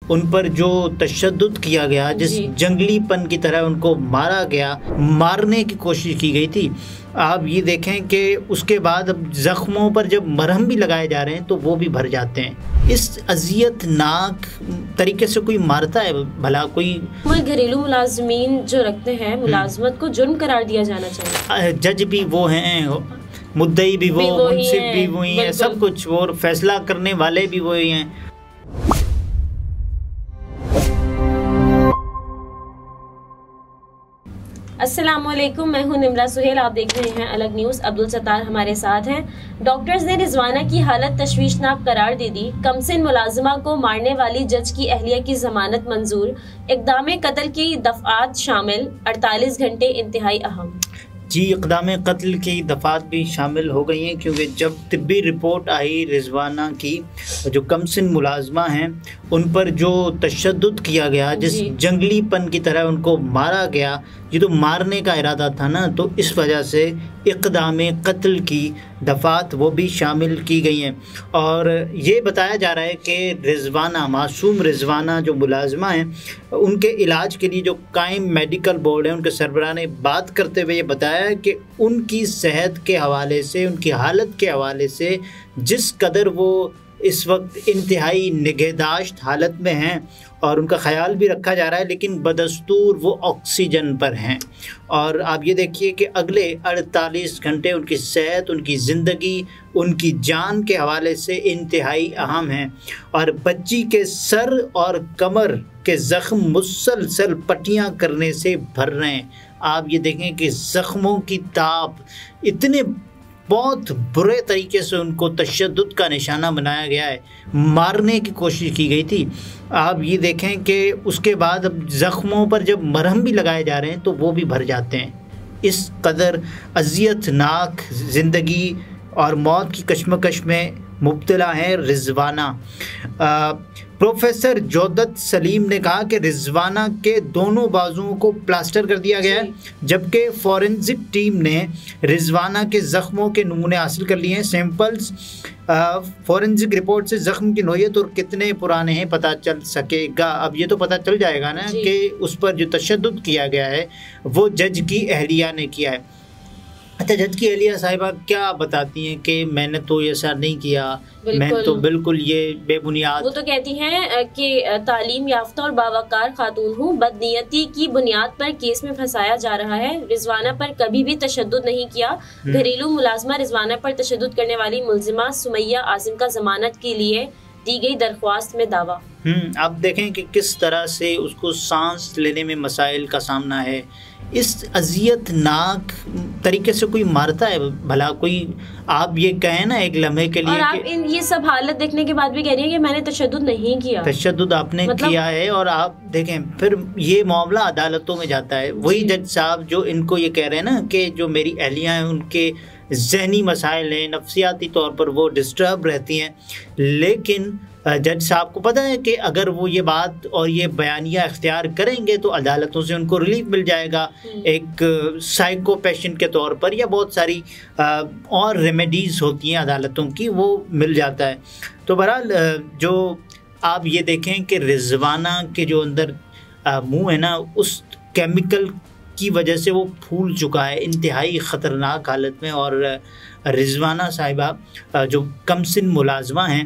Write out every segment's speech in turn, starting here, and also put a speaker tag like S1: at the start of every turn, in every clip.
S1: ان پر جو تشدد کیا گیا، جس جنگلی پن کی طرح ان کو مارا گیا، مارنے کی کوشش کی گئی تھی، آپ یہ دیکھیں کہ اس کے بعد اب زخموں پر جب مرہم بھی لگائے جا رہے ہیں تو وہ بھی بھر جاتے ہیں۔ اس اذیت ناک طریقے سے کوئی مارتا ہے بھلا؟ کوئی
S2: گھریلو ملازمین جو رکھتے ہیں ملازمت کو جرم قرار دیا جانا چاہیے۔
S1: جج بھی وہ ہیں، مدعی بھی وہ، منصف بھی وہی ہیں، سب کچھ وہ، فیصلہ کرنے والے بھی وہی ہیں۔
S2: السلام علیکم، میں ہوں نمرہ سہیل، آپ دیکھ رہے ہیں الگ نیوز۔ عبدالستار ہمارے ساتھ ہیں۔ ڈاکٹرز نے رضوانہ کی حالت تشویشناک قرار دے دی۔ کمسن ملازمہ کو مارنے والی جج کی اہلیہ کی ضمانت منظور۔ اقدام قتل کی دفعات شامل، 48 گھنٹے انتہائی اہم۔
S1: جی، اقدام قتل کی دفعات بھی شامل ہو گئی ہیں، کیونکہ جب طبی رپورٹ آئی رضوانہ کی، جو کمسن ملازمہ ہیں ان پر جو تشدد کیا گیا، جس جنگلی پن کی طرح ان کو مارا گیا، یہ تو مارنے کا ارادہ تھا نا، تو اس وجہ سے اقدام قتل کی دفعات وہ بھی شامل کی گئی ہیں۔ اور یہ بتایا جا رہا ہے کہ رضوانہ، معصوم رضوانہ جو ملازمہ ہیں، ان کے علاج کے لیے جو قائم میڈیکل بورڈ ہے، ان کے سربراہ نے بات کرتے ہوئے یہ بتایا کہ ان کی صحت کے حوالے سے، ان کی حالت کے حوالے سے جس قدر وہ اس وقت انتہائی نگہداشت حالت میں ہیں اور ان کا خیال بھی رکھا جا رہا ہے، لیکن بدستور وہ آکسیجن پر ہیں۔ اور آپ یہ دیکھیے کہ اگلے 48 گھنٹے ان کی صحت، ان کی زندگی، ان کی جان کے حوالے سے انتہائی اہم ہیں۔ اور بچی کے سر اور کمر کے زخم مسلسل پٹیاں کرنے سے بھر رہے ہیں۔ آپ یہ دیکھیں کہ زخموں کی تاب اتنے بہت برے طریقے سے ان کو تشدد کا نشانہ بنایا گیا ہے، مارنے کی کوشش کی گئی تھی۔ آپ یہ دیکھیں کہ اس کے بعد اب زخموں پر جب مرہم بھی لگائے جا رہے ہیں تو وہ بھی بھر جاتے ہیں۔ اس قدر اذیت ناک زندگی اور موت کی کشمکش میں مبتلا ہے رضوانہ۔ پروفیسر جودت سلیم نے کہا کہ رضوانہ کے دونوں بازوؤں کو پلاسٹر کر دیا گیا ہے، جبکہ فورنزک ٹیم نے رضوانہ کے زخموں کے نمونے حاصل کر لیے ہیں۔ سیمپلز فورنزک رپورٹ سے زخم کی نوعیت اور کتنے پرانے ہیں پتہ چل سکے گا۔ اب یہ تو پتہ چل جائے گا نا کہ اس پر جو تشدد کیا گیا ہے وہ جج کی اہلیہ نے کیا ہے۔ اچھا، جج کی اہلیہ صاحبہ کیا بتاتی ہیں کہ میں نے تو ایسا نہیں کیا، میں تو بالکل یہ بے بنیاد۔
S2: وہ تو کہتی ہیں کہ تعلیم یافتہ اور باوقار خاتون ہوں، بدنیتی کی بنیاد پر کیس میں پھنسایا جا رہا ہے۔ رضوانہ پر کبھی بھی تشدد نہیں کیا۔ گھریلو ملازمہ رضوانہ پر تشدد کرنے والی ملزمہ سمیہ عاصم کا ضمانت کے لیے دی گئی درخواست میں دعویٰ۔
S1: آپ دیکھیں کہ کس طرح سے اس کو سانس لینے میں مسائل کا سامنا ہے۔ اس اذیت ناک طریقے سے کوئی مارتا ہے بھلا؟ کوئی آپ یہ کہیں نا ایک لمحے کے لیے،
S2: اور آپ یہ سب حالت دیکھنے کے بعد بھی کہہ رہی ہیں کہ میں نے تشدد نہیں کیا۔
S1: تشدد آپ نے کیا ہے، اور آپ دیکھیں پھر یہ معاملہ عدالتوں میں جاتا ہے۔ وہی جج صاحب جو ان کو یہ کہہ رہے ہیں نا کہ جو میری اہلیہ ہیں ان کے ذہنی مسائل ہیں، نفسیاتی طور پر وہ ڈسٹرب رہتی ہیں، لیکن جج صاحب کو پتہ ہے کہ اگر وہ یہ بات اور یہ بیانیہ اختیار کریں گے تو عدالتوں سے ان کو ریلیف مل جائے گا، ایک سائیکو پیشنٹ کے طور پر، یا بہت ساری اور ریمیڈیز ہوتی ہیں عدالتوں کی، وہ مل جاتا ہے۔ تو بہرحال جو آپ یہ دیکھیں کہ رضوانہ کے جو اندر منہ ہے نا، اس کیمیکل کی وجہ سے وہ پھول چکا ہے انتہائی خطرناک حالت میں۔ اور رضوانہ صاحبہ جو کمسن ملازمہ ہیں،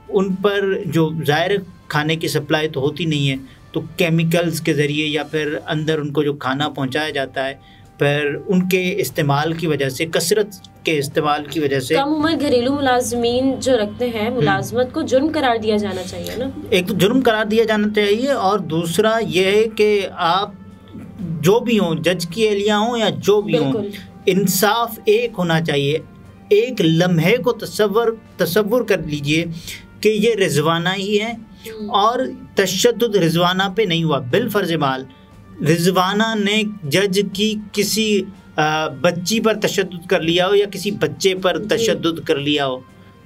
S1: ان پر جو ظاہر کھانے کی سپلائی تو ہوتی نہیں ہے، تو کیمیکلز کے ذریعے یا پھر اندر ان کو جو کھانا پہنچایا جاتا ہے، پھر ان کے استعمال کی وجہ سے، کثرت کے استعمال کی وجہ سے،
S2: کم عمر گھریلو ملازمین جو رکھتے ہیں ملازمت کو جرم قرار دیا جانا چاہیے نا۔ ایک
S1: تو جرم قرار دیا جانا چاہیے، اور دوسرا یہ ہے کہ آپ جو بھی ہوں، جج کی اہلیہ ہوں یا جو بھی ہوں، انصاف ایک ہونا چاہیے۔ ایک لمحے کو تصور کر لیجئے کہ یہ رضوانہ ہی ہے، اور تشدد رضوانہ پہ نہیں ہوا، بالفرض محال رضوانہ نے جج کی کسی بچی پر تشدد کر لیا ہو یا کسی بچے پر تشدد کر لیا ہو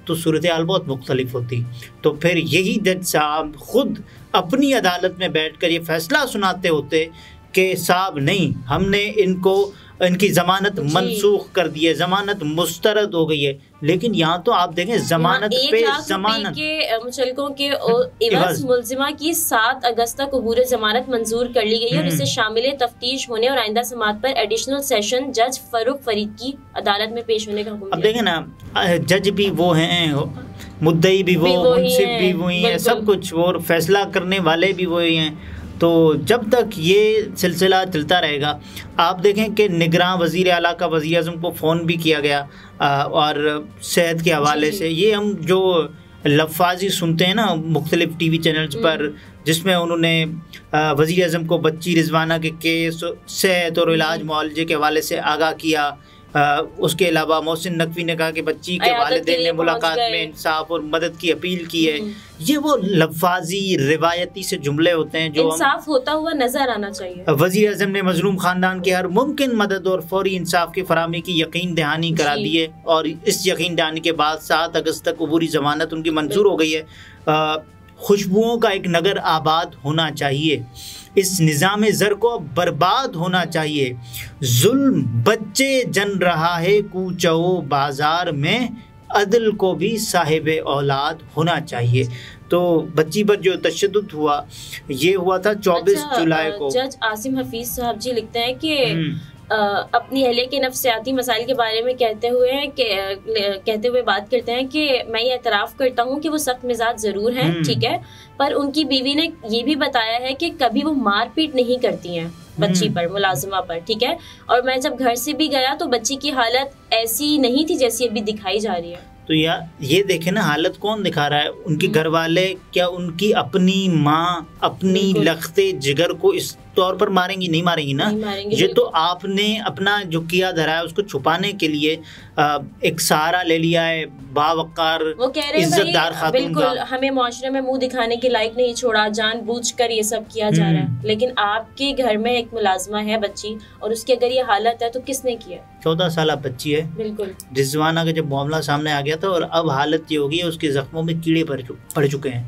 S1: تو صورتحال بہت مختلف ہوتی۔ تو پھر یہی جج صاحب خود اپنی عدالت میں بیٹھ کر یہ فیصلہ سناتے ہوتے کہ صاحب نہیں، ہم نے ان کو ان کی ضمانت منسوخ کر دی ہے، ضمانت مسترد ہو گئی ہے، لیکن یہاں تو آپ دیکھیں ضمانت پہ ضمانت
S2: کے مچلکوں کے عوض ملزمہ کی 7 اگست تک عبور ضمانت منظور کر لی گئی ہے، اور اسے شامل تفتیش ہونے اور آئندہ سماعت پر ایڈیشنل سیشن جج فاروق فرید کی عدالت میں پیش ہونے کا حکم۔
S1: اب دیکھیں نا، جج بھی وہ ہیں، مدعی بھی وہ، منصف بھی وہی ہیں، سب کچھ، اور فیصلہ کرنے والے بھی وہی ہیں۔ تو جب تک یہ سلسلہ چلتا رہے گا، آپ دیکھیں کہ نگراں وزیر اعلیٰ کا وزیر اعظم کو فون بھی کیا گیا، اور صحت کے حوالے سے یہ ہم جو لفاظی سنتے ہیں نا مختلف ٹی وی چینلز پر، جس میں انہوں نے وزیر اعظم کو بچی رضوانہ کے کیس، صحت اور علاج معالجے کے حوالے سے آگاہ کیا۔ اس کے علاوہ محسن نقوی نے کہا کہ بچی کے والدین نے ملاقات میں انصاف اور مدد کی اپیل کی ہے۔ یہ وہ لفاظی روایتی سے جملے ہوتے ہیں جو
S2: انصاف ہوتا ہوا نظر آنا چاہیے۔
S1: وزیر اعظم نے مظلوم خاندان کی ہر ممکن مدد اور فوری انصاف کی فراہمی کی یقین دہانی کرا دی ہے، اور اس یقین دہانی کے بعد 7 اگست تک عبوری ضمانت ان کی منظور ہو گئی ہے۔ خوشبوؤں کا ایک نگر آباد ہونا چاہیے، اس نظام زر کو برباد ہونا چاہیے، ظلم بچے جن رہا ہے کوچوں بازار میں، عدل کو بھی صاحب اولاد ہونا چاہیے۔ تو بچی پر جو تشدد ہوا، یہ ہوا تھا 24 جولائی کو۔
S2: جج عاصم حفیظ صاحب جی لکھتے ہیں کہ اپنی اہلیہ کے نفسیاتی مسائل کے بارے میں کہتے ہوئے بات کرتے ہیں کہ میں یہ اعتراف کرتا ہوں کہ وہ سخت مزاج ضرور ہیں، ٹھیک ہے، پر ان کی بیوی نے یہ بھی بتایا ہے کہ کبھی وہ مار پیٹ نہیں کرتی ہیں بچی پر، ملازمہ پر، ٹھیک ہے، اور میں جب گھر سے بھی گیا تو بچی کی حالت ایسی نہیں تھی جیسی ابھی دکھائی جا رہی ہے۔
S1: تو یہ دیکھیں نا، حالت کون دکھا رہا ہے؟ ان کے گھر والے کیا ان کی اپنی ماں اپنی لخت جگر کو اس طور پر ماریں گی؟ نہیں ماریں گی نا۔ یہ تو آپ نے اپنا جو کیا دھرا ہے اس کو چھپانے کے لیے ایک سہارا لے لیا ہے باوقار عزت دار خاتون کا۔
S2: بالکل، ہمیں معاشرے میں منہ دکھانے کے لائق نہیں چھوڑا، جان بوجھ کر یہ سب کیا جا رہا ہے، لیکن آپ کے گھر میں ایک ملازمہ ہے بچی، اور اس کی اگر یہ حالت ہے تو کس نے کیا؟
S1: 14 سالہ بچی ہے۔
S2: بالکل،
S1: رضوانہ کا جب معاملہ سامنے آ گیا تھا، اور اب حالت یہ ہو گئی ہے، اس کے زخموں میں کیڑے پڑ چکے ہیں۔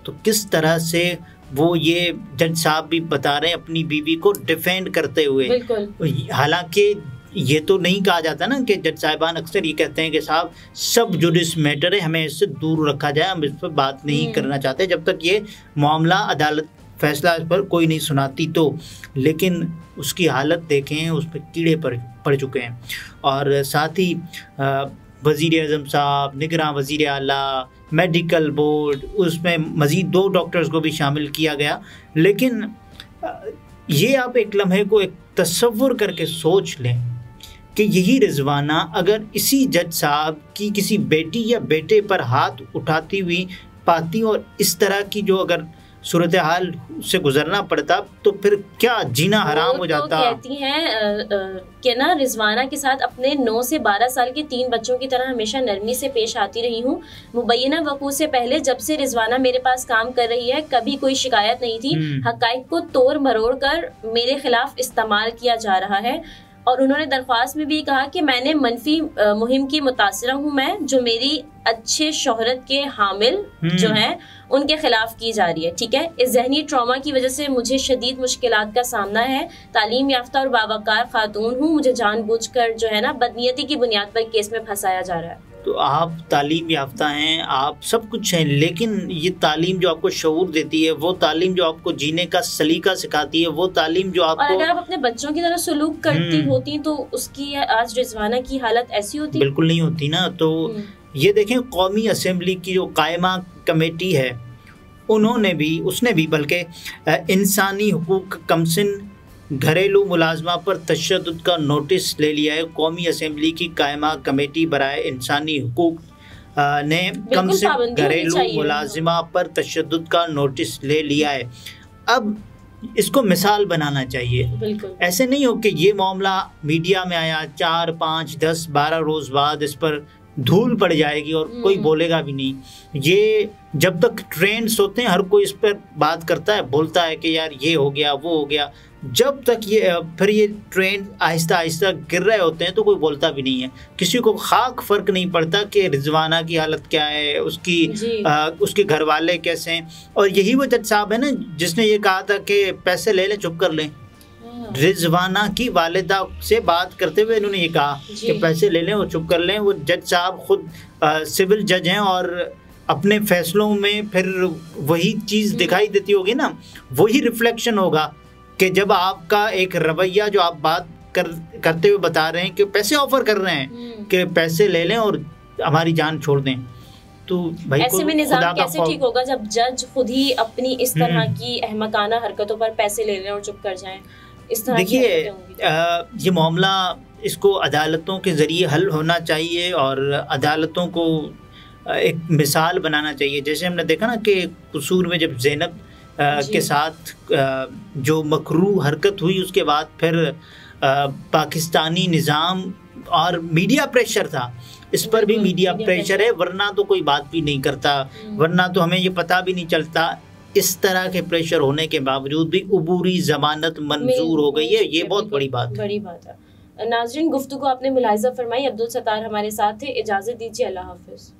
S1: تو کس طرح سے وہ یہ جج صاحب بھی بتا رہے ہیں اپنی بیوی کو ڈیفینڈ کرتے ہوئے۔
S2: بالکل،
S1: حالانکہ یہ تو نہیں کہا جاتا نا کہ جج صاحبان اکثر یہ کہتے ہیں کہ صاحب سب جوڈس میٹر ہے، ہمیں اس سے دور رکھا جائے، ہم اس پر بات نہیں کرنا چاہتے جب تک یہ معاملہ عدالت فیصلہ اس پر کوئی نہیں سناتی تو۔ لیکن اس کی حالت دیکھیں، اس پہ کیڑے پڑ چکے ہیں۔ اور ساتھ ہی وزیر اعظم صاحب، نگراں وزیر اعلیٰ، میڈیکل بورڈ، اس میں مزید 2 ڈاکٹرز کو بھی شامل کیا گیا۔ لیکن یہ آپ ایک لمحے کو ایک تصور کر کے سوچ لیں کہ یہی رضوانہ اگر اسی جج صاحب کی کسی بیٹی یا بیٹے پر ہاتھ اٹھاتی ہوئی پاتی، اور اس طرح کی جو اگر صورتحال سے گزرنا پڑتا، تو پھر کیا جینا حرام ہو جاتا۔
S2: کہتی ہیں کہ نا رضوانہ کے ساتھ اپنے 9 سے 12 سال کے 3 بچوں کی طرح ہمیشہ نرمی سے پیش آتی رہی ہوں۔ مبینہ وقوع سے پہلے جب سے رضوانہ میرے پاس کام کر رہی ہے کبھی کوئی شکایت نہیں تھی۔ حقائق کو توڑ مروڑ کر میرے خلاف استعمال کیا جا رہا ہے، اور انہوں نے درخواست میں بھی کہا کہ میں نے منفی مہم کی متاثرہ ہوں، میں جو میری اچھے شہرت کے حامل جو ہیں ان کے خلاف کی جا رہی ہے، ٹھیک ہے۔ اس ذہنی ٹراما کی وجہ سے مجھے شدید مشکلات کا سامنا ہے۔ تعلیم یافتہ اور باوقار خاتون ہوں، مجھے جان بوجھ کر جو ہے نا بدنیتی کی بنیاد پر کیس میں پھنسایا جا رہا ہے۔
S1: تو آپ تعلیم یافتہ ہیں، آپ سب کچھ ہیں، لیکن یہ تعلیم جو آپ کو شعور دیتی ہے، وہ تعلیم جو آپ کو جینے کا سلیقہ سکھاتی ہے، وہ تعلیم جو آپ کو،
S2: اور اگر آپ اپنے بچوں کی طرح سلوک کرتی ہوتی تو اس کی آج رضوانہ کی حالت ایسی ہوتی؟
S1: بالکل نہیں ہوتی نا۔ تو یہ دیکھیں، قومی اسمبلی کی جو قائمہ کمیٹی ہے، اس نے بھی بلکہ انسانی حقوق کمسن گھریلو ملازمہ پر تشدد کا نوٹس لے لیا ہے۔ قومی اسمبلی کی قائمہ کمیٹی برائے انسانی حقوق نے کمسن گھریلو ملازمہ پر تشدد کا نوٹس لے لیا ہے۔ اب اس کو مثال بنانا چاہیے، ایسے نہیں ہو کہ یہ معاملہ میڈیا میں آیا، 4 5 10 12 روز بعد اس پر دھول پڑ جائے گی اور کوئی بولے گا بھی نہیں۔ یہ جب تک ٹرینڈز ہوتے ہیں ہر کوئی اس پر بات کرتا ہے، بولتا ہے کہ یار یہ ہو گیا وہ ہو گیا، جب تک پھر یہ ٹرینڈ آہستہ آہستہ گر رہے ہوتے ہیں تو کوئی بولتا بھی نہیں ہے، کسی کو خاک فرق نہیں پڑتا کہ رضوانہ کی حالت کیا ہے، اس کے گھر والے کیسے ہیں۔ اور یہی وہ جج صاحب ہے نا جس نے یہ کہا تھا کہ پیسے لے لیں چپ کر لیں، رضوانہ کی والدہ سے بات کرتے ہوئے انہوں نے یہ کہا کہ پیسے لے لیں اور چپ کر لیں. وہ جج صاحب خود سول جج ہیں اور اپنے فیصلوں میں پھر وہی چیز دکھائی دیتی ہوگی نا, وہی ریفلیکشن ہوگا کہ جب آپ کا ایک رویہ جو آپ بات کرتے ہوئے بتا رہے ہیں کہ پیسے آفر کر رہے ہیں کہ پیسے لے لیں اور ہماری جان چھوڑ دیں, تو بھائی
S2: ایسے میں نظام کیسے ٹھیک ہوگا جب جج خود ہی اپنی اس طرح کی احمقانہ حرکتوں پر پیسے لے لیں اور چپ کر جائیں. اس طرح
S1: دیکھیے یہ معاملہ اس کو عدالتوں کے ذریعے حل ہونا چاہیے اور عدالتوں کو ایک مثال بنانا چاہیے. جیسے ہم نے دیکھا نا کہ قصور میں جب زینب کے ساتھ جو مکروہ حرکت ہوئی, اس کے بعد پھر پاکستانی نظام اور میڈیا پریشر تھا, اس پر بھی میڈیا پریشر ہے, ورنہ تو کوئی بات بھی نہیں کرتا, ورنہ تو ہمیں یہ پتہ بھی نہیں چلتا. اس طرح کے پریشر ہونے کے باوجود بھی عبوری ضمانت منظور ہو گئی ہے, یہ بہت بڑی بات
S2: ہے. ناظرین, گفتگو آپ نے ملاحظہ فرمائی. عبدالستار ہمارے ساتھ تھے. اجازت دیجیے, اللہ حافظ.